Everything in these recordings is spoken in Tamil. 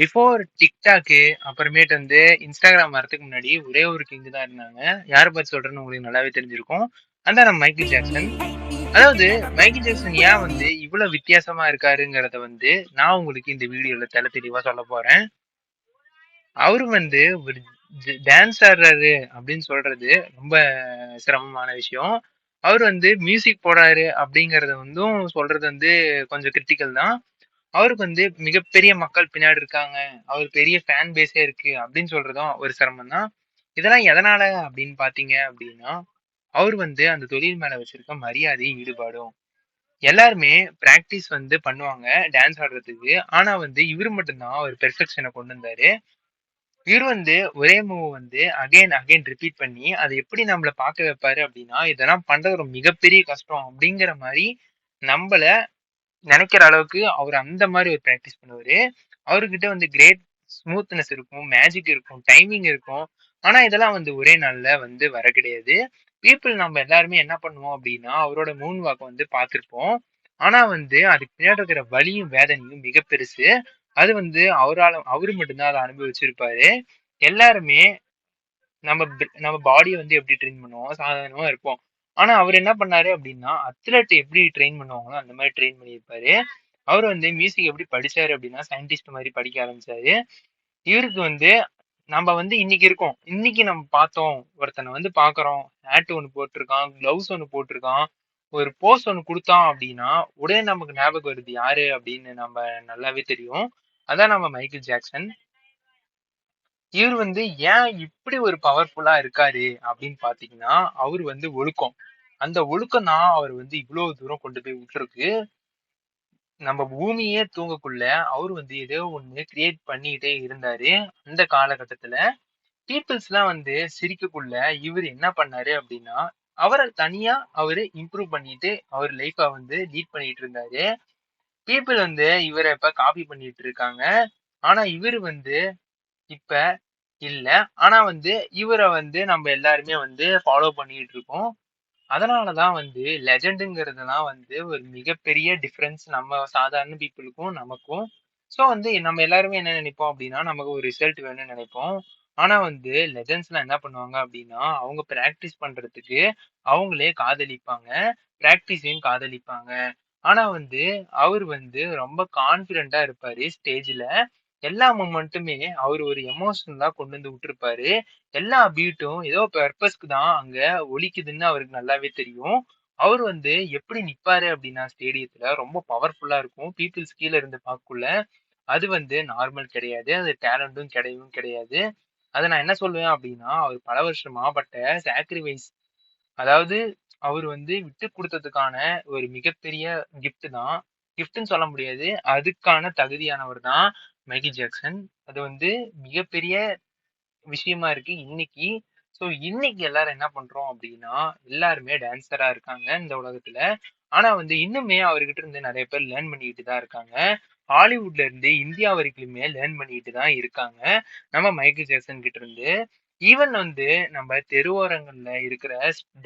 பிஃபோர் டிக்டாக்கு அப்புறமேட்டு வந்து இன்ஸ்டாகிராம் வரதுக்கு முன்னாடி ஒரே ஒரு கிங் தான் இருந்தாங்க. யாரை பத்தி சொல்றேன்னு உங்களுக்கு நல்லாவே தெரிஞ்சிருக்கும். அந்த நம்ம மைக்கேல் ஜாக்சன். அதாவது மைக்கேல் ஜாக்சன் ஏன் வந்து இவ்வளவு வித்தியாசமா இருக்காருங்கிறத வந்து நான் உங்களுக்கு இந்த வீடியோல தெளிவா சொல்ல போறேன். அவரு வந்து ஒரு டான்ஸ் ஆடுறாரு அப்படின்னு சொல்றது ரொம்ப சிரமமான விஷயம். அவர் வந்து மியூசிக் போடுறாரு அப்படிங்கறத வந்து சொல்றது வந்து கொஞ்சம் கிரிட்டிக்கல் தான். அவருக்கு வந்து மிகப்பெரிய மக்கள் பின்னாடி இருக்காங்க, அவர் பெரிய ஃபேன் பேஸே இருக்கு அப்படின்னு சொல்றதும் ஒரு சிரமம் தான். இதெல்லாம் எதனால அப்படின்னு பாத்தீங்க அப்படின்னா, அவர் வந்து அந்த தொழில் மேல வச்சிருக்க மரியாதையும் ஈடுபாடும். எல்லாருமே பிராக்டிஸ் வந்து பண்ணுவாங்க டான்ஸ் ஆடுறதுக்கு. ஆனா வந்து இவரு மட்டும்தான் ஒரு பெர்ஃபெக்ஷனை கொண்டு வந்தாரு. இவர் வந்து ஒரே மூவ் வந்து அகைன் அகைன் ரிப்பீட் பண்ணி அதை எப்படி நம்மள பார்க்க வைப்பாரு அப்படின்னா, இதெல்லாம் பண்றது ஒரு மிகப்பெரிய கஷ்டம் அப்படிங்கிற மாதிரி நம்மள நினைக்கிற அளவுக்கு அவர் அந்த மாதிரி ஒரு பிராக்டிஸ் பண்ணுவாரு. அவர்கிட்ட வந்து கிரேட் ஸ்மூத்னஸ் இருக்கும், மேஜிக் இருக்கும், டைமிங் இருக்கும். ஆனா இதெல்லாம் வந்து ஒரே நாள்ல வந்து வர கிடையாது. பீப்புள் நம்ம எல்லாருமே என்ன பண்ணுவோம் அப்படின்னா, அவரோட மூன் வாக் வந்து பார்த்திருப்போம். ஆனா வந்து அதுக்கு பின்னாடி இருக்கிற வலியும் வேதனையும் மிக பெருசு. அது வந்து அவரு மட்டும்தான் அதை அனுபவிச்சிருப்பாரு. எல்லாருமே நம்ம பாடியை வந்து எப்படி ட்ரெயின் பண்ணுவோம், சாதாரணமா இருப்போம். ஆனா அவர் என்ன பண்ணாரு அப்படின்னா, அத்லெட் எப்படி ட்ரெயின் பண்ணுவாங்களோ அந்த மாதிரி ட்ரெயின் பண்ணியிருப்பாரு. அவர் வந்து மியூசிக் எப்படி படிச்சாரு அப்படின்னா, சயின்டிஸ்ட் மாதிரி படிக்க ஆரம்பிச்சாரு. இவருக்கு வந்து நம்ம வந்து இன்னைக்கு இருக்கோம். இன்னைக்கு நம்ம பார்த்தோம், ஒருத்தனை வந்து பாக்குறோம், ஹேட் ஒண்ணு போட்டிருக்கான், கிளவுஸ் ஒண்ணு போட்டிருக்கான், ஒரு போஸ் ஒண்ணு கொடுத்தான் அப்படின்னா உடனே நமக்கு ஞாபகம் வருது யாரு அப்படின்னு நம்ம நல்லாவே தெரியும். அதான் நம்ம மைக்கேல் ஜாக்சன். இவர் வந்து ஏன் இப்படி ஒரு பவர்ஃபுல்லா இருக்காரு அப்படின்னு பாத்தீங்கன்னா, அவர் வந்து ஒழுக்கம். அந்த ஒழுக்கம் தான் அவர் வந்து இவ்வளவு தூரம் கொண்டு போய் விட்டுருக்கு. நம்ம பூமியே தூங்கக்குள்ள அவர் வந்து ஏதோ ஒண்ணு கிரியேட் பண்ணிட்டே இருந்தாரு. அந்த காலகட்டத்துல பீப்புள்ஸ் எல்லாம் வந்து சிரிக்கக்குள்ள இவர் என்ன பண்ணாரு அப்படின்னா, அவரை தனியா அவரு இம்ப்ரூவ் பண்ணிட்டு அவர் லைஃப வந்து லீட் பண்ணிட்டு இருந்தாரு. பீப்புள் வந்து இவரை இப்ப காப்பி பண்ணிட்டு இருக்காங்க. ஆனா இவரு வந்து இப்ப இல்ல. ஆனா வந்து இவரை வந்து நம்ம எல்லாருமே வந்து ஃபாலோ பண்ணிட்டு இருக்கோம். அதனாலதான் வந்து லெஜெண்டுங்கிறதுலாம் வந்து ஒரு மிகப்பெரிய டிஃபரன்ஸ் நம்ம சாதாரண பீப்புளுக்கும் நமக்கும். ஸோ வந்து நம்ம எல்லாருமே என்ன நினைப்போம் அப்படின்னா, நமக்கு ஒரு ரிசல்ட் வேணும்னு நினைப்போம். ஆனா வந்து லெஜெண்ட்ஸ்லாம் என்ன பண்ணுவாங்க அப்படின்னா, அவங்க பிராக்டிஸ் பண்றதுக்கு அவங்களே காதலிப்பாங்க, பிராக்டிஸையும் காதலிப்பாங்க. ஆனா வந்து அவர் வந்து ரொம்ப கான்பிடென்டா இருப்பாரு ஸ்டேஜ்ல. எல்லா மொமெண்ட்டுமே அவர் ஒரு எமோஷனலா கொண்டு வந்து விட்டுருப்பாரு. எல்லா பீட்டும் ஏதோ பர்பஸ்க்கு தான் அங்க ஒலிக்குதுன்னு அவருக்கு நல்லாவே தெரியும். அவர் வந்து எப்படி நிப்பாரு அப்படின்னா ஸ்டேடியத்துல ரொம்ப பவர்ஃபுல்லா இருக்கும். பீப்புள்ஸ் கீழ இருந்து பார்க்கக்குள்ள அது வந்து நார்மல் கிடையாது. அது டேலண்டும் கிடையவும் கிடையாது. அத நான் என்ன சொல்லுவேன் அப்படின்னா, அவர் பல வருஷமா பட்ட சாக்ரிஃபைஸ், அதாவது அவர் வந்து விட்டு குடுத்ததுக்கான ஒரு மிகப்பெரிய கிஃப்ட் தான். கிஃப்ட்ன்னு சொல்ல முடியாது. அதுக்கான தகுதியானவர் தான் மைக்கேல் ஜாக்சன். அது வந்து மிகப்பெரிய விஷயமா இருக்கு இன்னைக்கு. ஸோ இன்னைக்கு எல்லாரும் என்ன பண்றோம் அப்படின்னா, எல்லாருமே டான்ஸரா இருக்காங்க இந்த உலகத்துல. ஆனா வந்து இன்னுமே அவர்கிட்ட இருந்து நிறைய பேர் லேர்ன் பண்ணிட்டு தான் இருக்காங்க. ஹாலிவுட்ல இருந்து இந்தியா வரைக்குமே லேர்ன் பண்ணிட்டு தான் இருக்காங்க நம்ம மைக்கேல் ஜாக்சன் கிட்ட இருந்து. ஈவன் வந்து நம்ம தெருவோரங்கள்ல இருக்கிற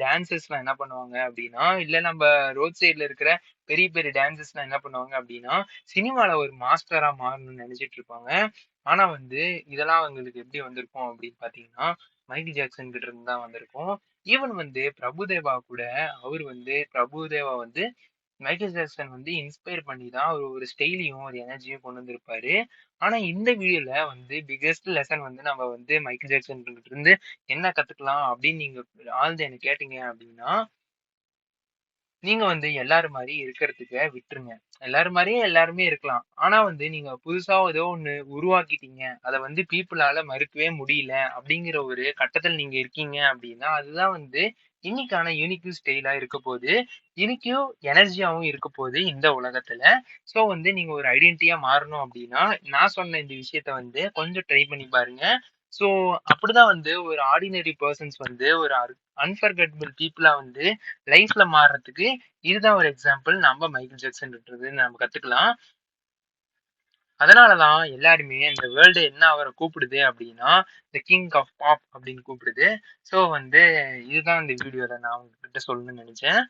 டான்சர்ஸ்லாம் என்ன பண்ணுவாங்க அப்படின்னா, இல்ல நம்ம ரோட் சைட்ல இருக்கிற பெரிய பெரிய டான்சர்ஸ்லாம் என்ன பண்ணுவாங்க அப்படின்னா, சினிமால ஒரு மாஸ்டரா மாறணும்னு நினைச்சிட்டு இருப்பாங்க. ஆனா வந்து இதெல்லாம் அவங்களுக்கு எப்படி வந்திருக்கும் அப்படின்னு பாத்தீங்கன்னா, மைக்கேல் ஜாக்சன் கிட்ட இருந்து தான் வந்திருக்கும். ஈவன் வந்து பிரபுதேவா கூட, பிரபுதேவா வந்து மைக்கேல் ஜாக்சன் வந்து இன்ஸ்பயர் பண்ணி தான் ஒரு ஸ்டைலையும் ஒரு எனர்ஜியும் கொண்டு வந்திருப்பாரு. ஆனா இந்த வீடியோல வந்து பிக்கெஸ்ட் லெசன் வந்து நம்ம வந்து மைக்கேல் ஜாக்சன் கிட்ட இருந்து என்ன கத்துக்கலாம் அப்படின்னு நீங்க ஆழ்ந்து என்ன கேட்டீங்க அப்படின்னா, நீங்க வந்து எல்லாரும் மாரி இருக்கிறதுக்கு விட்டுருங்க. எல்லாரும் மாரியும் எல்லாருமே இருக்கலாம். ஆனா வந்து நீங்க புதுசா ஏதோ ஒண்ணு உருவாக்கிட்டீங்க. அத வந்து பீப்பிளால மறுக்கவே முடியல அப்படிங்கிற ஒரு கட்டத்துல நீங்க இருக்கீங்க அப்படின்னா, அதுதான் வந்து இன்னைக்கான யூனிக் ஸ்டைலா இருக்க போது. இன்னைக்கும் எனர்ஜியாவும் இருக்க போது இந்த உலகத்துல. சோ வந்து நீங்க ஒரு ஐடென்டிட்டியா மாறணும் அப்படின்னா, நான் சொன்ன இந்த விஷயத்த வந்து கொஞ்சம் ட்ரை பண்ணி பாருங்க. சோ அப்படிதான் வந்து ஒரு ஆர்டினரி பெர்சன்ஸ் வந்து ஒரு அன்ஃபர்கெட்டபிள் பீப்புளா வந்து லைஃப்ல மாறுறதுக்கு இதுதான் ஒரு எக்ஸாம்பிள். நம்ம மைக்கேல் ஜாக்சன்ன்றது நம்ம கத்துக்கலாம். அதனாலதான் எல்லாருமே இந்த வேர்ல்டு என்ன அவரை கூப்பிடுது அப்படின்னா, த கிங் ஆஃப் பாப் அப்படின்னு கூப்பிடுது. சோ வந்து இதுதான் இந்த வீடியோல நான் உங்ககிட்ட சொல்லணும்னு நினைச்சேன்.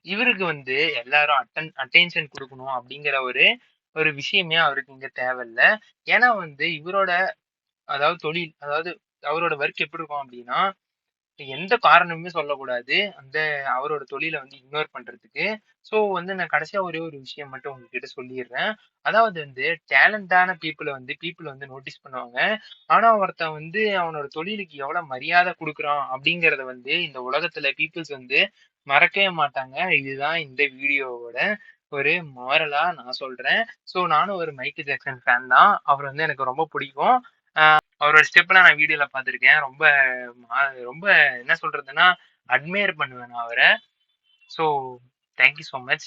இவருக்கு வந்து எல்லாரும் அட்டென்ஷன் கொடுக்கணும் அப்படிங்கிற ஒரு ஒரு விஷயமே அவருக்கு இங்க தேவையில்ல. ஏன்னா வந்து இவரோட அதாவது தொழில், அதாவது அவரோட ஒர்க் எப்படி இருக்கும் அப்படின்னா, எந்த காரணமுமே சொல்லக்கூடாது. அவரோட தொழில வந்து இக்னோர் பண்றதுக்கு. ஸோ வந்து நான் கடைசியா ஒரே ஒரு விஷயம் மட்டும் உங்ககிட்ட சொல்லிர்றேன். அதாவது வந்து டேலண்டான பீப்பிள் வந்து நோட்டீஸ் பண்ணுவாங்க. ஆனா ஒருத்தன் வந்து அவனோட தொழிலுக்கு எவ்வளவு மரியாதை குடுக்குறான் அப்படிங்கிறத வந்து இந்த உலகத்துல பீப்பிள்ஸ் வந்து மறக்கவே மாட்டாங்க. இதுதான் இந்த வீடியோவோட ஒரு மாரலா நான் சொல்றேன். ஸோ நானும் ஒரு மைக்கேல் ஜாக்சன் ஃபேன் தான். அவர் வந்து எனக்கு ரொம்ப பிடிக்கும். அவரோட ஸ்டெப்லாம் நான் வீடியோல பார்த்துருக்கேன். ரொம்ப என்ன சொல்றதுன்னா, அட்மையர் பண்ணுவேன் நான் அவர. So thank you so much.